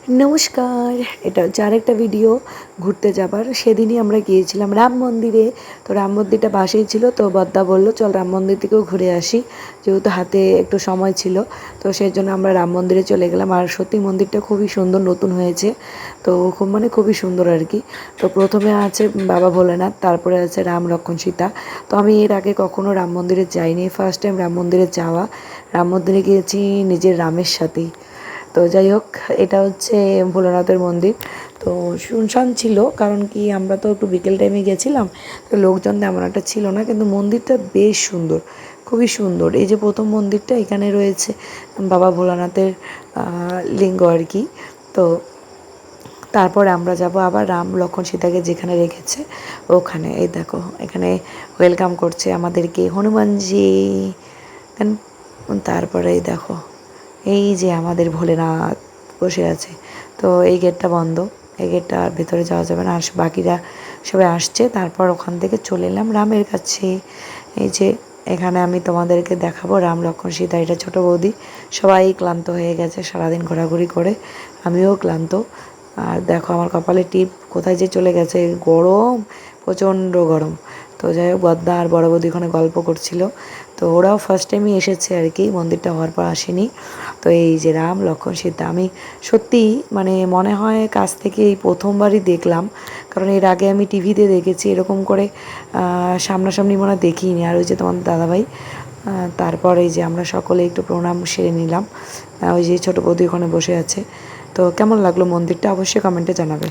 নমস্কার, এটা হচ্ছে আরেকটা ভিডিও ঘুরতে যাবার। সেদিনই আমরা গিয়েছিলাম রাম মন্দিরে। তো রাম মন্দিরটা পাশেই ছিল, তো বদ্দা বলল চল রাম মন্দির থেকেও ঘুরে আসি, যেহেতু হাতে একটু সময় ছিল। তো সেই জন্য আমরা রাম মন্দিরে চলে গেলাম। আর সত্যি মন্দিরটা খুবই সুন্দর, নতুন হয়েছে। তো খুবই সুন্দর আর কি। তো প্রথমে আছে বাবা ভোলেনাথ, তারপরে আছে রাম লক্ষ্মণ সীতা। তো আমি এর আগে কখনো রাম মন্দিরে যাইনি, ফার্স্ট টাইম রাম মন্দিরে যাওয়া। রাম মন্দিরে গিয়েছি নিজের রামের সাথেই। তো যাই হোক, এটা হচ্ছে ভোলানাথের মন্দির। তো শুনশান ছিল, কারণ কি আমরা তো একটু বিকেল টাইমে গেছিলাম, তো লোকজন তেমন একটা ছিল না, কিন্তু মন্দিরটা বেশ সুন্দর, খুবই সুন্দর। এই যে প্রথম মন্দিরটা এখানে রয়েছে বাবা ভোলানাথের লিঙ্গ আর কি। তো তারপর আমরা যাব আবার রাম লক্ষ্মণ সীতাকে যেখানে রেখেছে ওখানে। এই দেখো, এখানে ওয়েলকাম করছে আমাদেরকে হনুমানজি। তারপরে এই দেখো, এই যে আমাদের ভোলেনাথ বসে আছে। তো এই গেটটা বন্ধ, এই গেটটা আর ভেতরে যাওয়া যাবে না। আর বাকিরা সবাই আসছে। তারপর ওখান থেকে চলে এলাম রামের কাছে। এই যে এখানে আমি তোমাদেরকে দেখাবো রাম লক্ষ্মণ সীতা। এটা ছোটো বৌদি। সবাই ক্লান্ত হয়ে গেছে সারাদিন ঘোরাঘুরি করে, আমিও ক্লান্ত। আর দেখো আমার কপালে টিপ কোথায় যে চলে গেছে, গরম, প্রচণ্ড গরম। তো যাই হোক, বদ্দা আর বড় বৌদি ওখানে গল্প করছিল। তো ওরাও ফার্স্ট টাইমই এসেছে আর কি, মন্দিরটা হওয়ার পর আসেনি। তো এই যে রাম লক্ষ্মণ সীতা, আমি সত্যিই মনে হয় কাছ থেকে এই প্রথমবারই দেখলাম। কারণ এর আগে আমি টিভিতে দেখেছি, এরকম করে সামনাসামনি মনে হয় দেখিনি। আর ওই যে তোমাদের দাদাভাই, তারপর এই যে আমরা সকলে একটু প্রণাম সেরে নিলাম। ওই যে ছোটো বৌদি ওখানে বসে আছে। তো কেমন লাগলো মন্দিরটা অবশ্যই কমেন্টে জানাবে।